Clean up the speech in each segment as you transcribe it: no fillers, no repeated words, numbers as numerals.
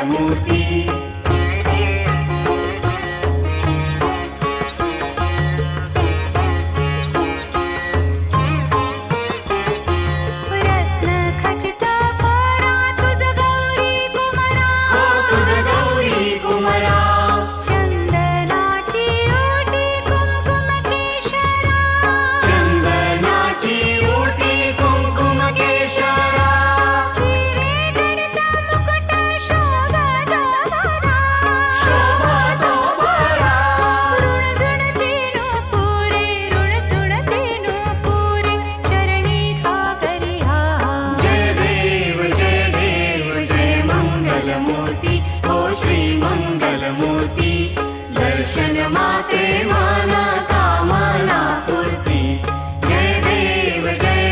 मंगलमूर्ती दर्शन माते मन कामना पूर्ती जय देव जय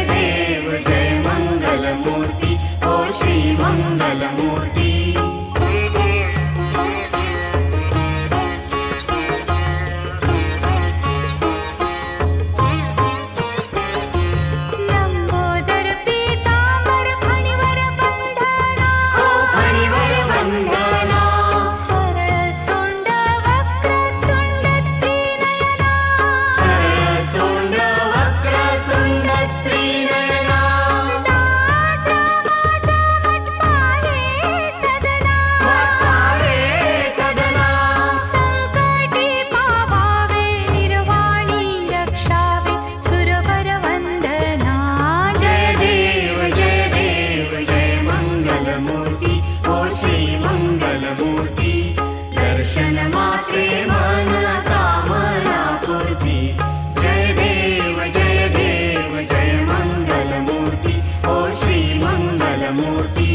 मंगलमूर्ती ओ श्री मंगलमूर्ती दर्शन माते मन कामना पूर्ती जय देव जय मंगलमूर्ती ओ श्री मंगलमूर्ती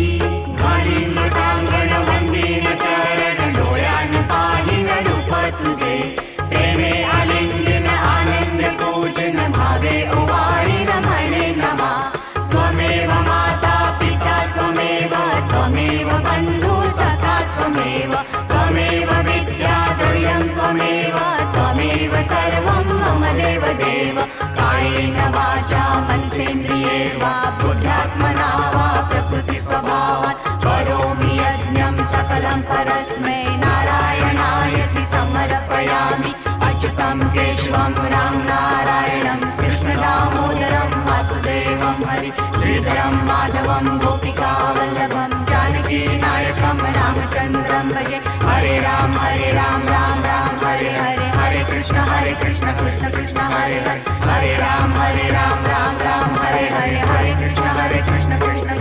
घालीन लोटांगण वंदीन चरण डोळ्यान पाहिन रूप तुझे प्रेमे आलिंगन आनंद पूजन भावे ओवाळीन म्हणे नमा त्वमेव माता पिता त्वमेव बंधु सखा त्वमेव विद्याद्रयं त्वमेव सर्वं मम देव कायेन वाचा मनसेन्द्रिये वा बुद्ध्यात्मना वा प्रकृतिस्वभावात् करोमि यज्ञं सकलं परस्मै नारायणायति समर्पयामि अच्युतं केशवं राम नारायणं कृष्णदामोदरं वासुदेवं हरि श्रीधरं माधवं गोपिकावल्लभं जानकी नायकं रामचन्द्रं भजे हरे राम राम राम हरे हरे हरे कृष्ण कृष्ण कृष्ण हरे हरे हरे राम राम राम हरे हरे हरे कृष्ण कृष्ण